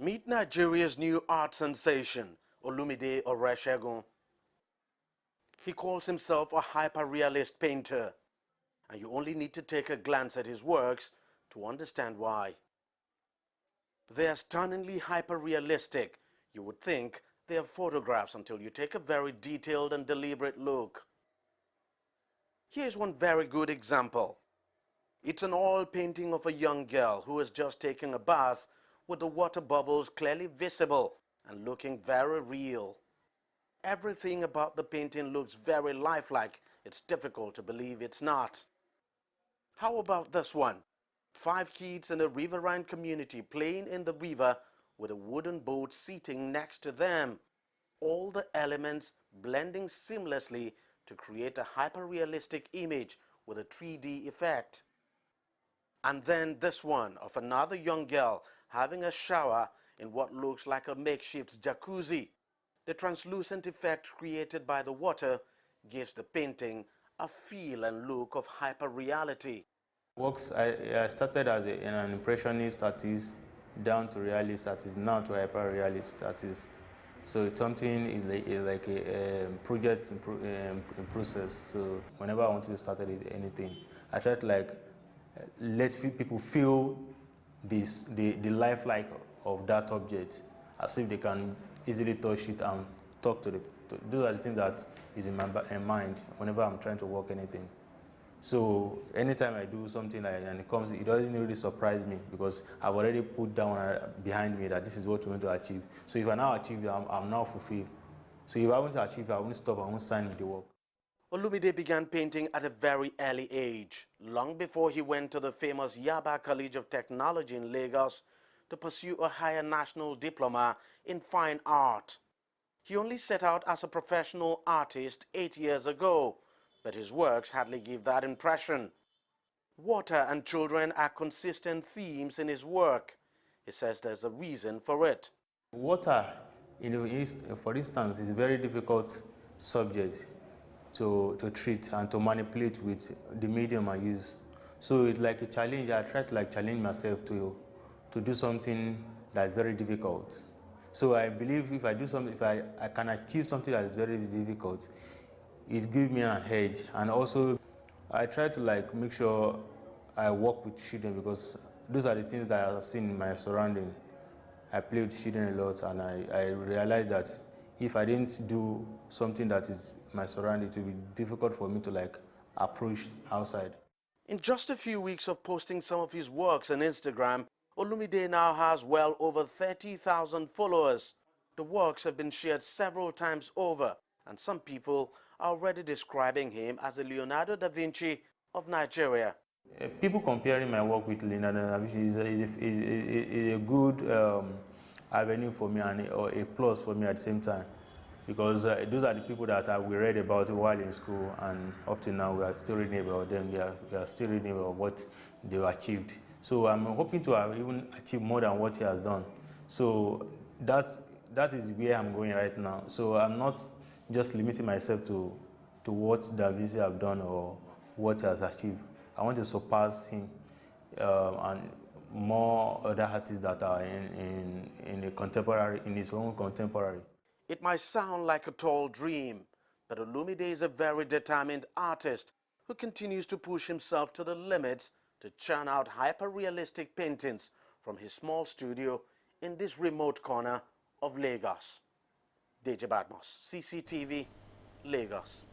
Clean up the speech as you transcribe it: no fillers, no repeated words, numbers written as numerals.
Meet Nigeria's new art sensation, Olumide Oresegun. He calls himself a hyper-realist painter, and you only need to take a glance at his works to understand why. They are stunningly hyper-realistic. You would think they are photographs until you take a very detailed and deliberate look. Here's one very good example. It's an oil painting of a young girl who is just taking a bath with the water bubbles clearly visible and looking very real. Everything about the painting looks very lifelike. It's difficult to believe it's not. How about this one? 5 kids in a riverine community playing in the river with a wooden boat sitting next to them. All the elements blending seamlessly to create a hyper-realistic image with a 3D effect. And then this one of another young girl having a shower in what looks like a makeshift jacuzzi. The translucent effect created by the water gives the painting a feel and look of hyper-reality. Works, I started as an impressionist artist, down to realist artist, now to hyper-realist artist. So it's something like a project in process. So whenever I want to start anything, I try to let people feel the lifelike of that object, as if they can easily touch it and talk to those are the things that is in my mind whenever I'm trying to work anything. So anytime I do something and it doesn't really surprise me because I've already put down behind me that this is what you want to achieve. So if I now achieve it, I'm now fulfilled. So if I want to achieve it, I won't stop, I won't sign with the work. Olumide began painting at a very early age, long before he went to the famous Yaba College of Technology in Lagos to pursue a higher national diploma in fine art. He only set out as a professional artist 8 years ago, but his works hardly give that impression. Water and children are consistent themes in his work. He says there's a reason for it. Water, for instance, is a very difficult subject to treat and to manipulate with the medium I use. So it's like a challenge. I try to challenge myself to do something that's very difficult. So I believe if I do something, if I can achieve something that is very difficult, it gives me an edge. And also I try to make sure I work with children because those are the things that I've seen in my surrounding. I play with children a lot, and I realized that if I didn't do something that is my surrounding, it would be difficult for me to approach outside. In just a few weeks of posting some of his works on Instagram, Olumide now has well over 30,000 followers. The works have been shared several times over, and some people are already describing him as a Leonardo da Vinci of Nigeria. People comparing my work with Leonardo da Vinci is a good avenue for me and a plus for me at the same time, because those are the people that we read about while in school, and up to now we are still reading about them. We are still reading about what they've achieved. So I'm hoping to have even achieved more than what he has done. So that is where I'm going right now. So I'm not just limiting myself to what Da Vinci have done or what he has achieved. I want to surpass him and more other artists that are in his own contemporary. It might sound like a tall dream, but Olumide is a very determined artist who continues to push himself to the limits to churn out hyper-realistic paintings from his small studio in this remote corner of Lagos. Deji Badmos, CCTV, Lagos.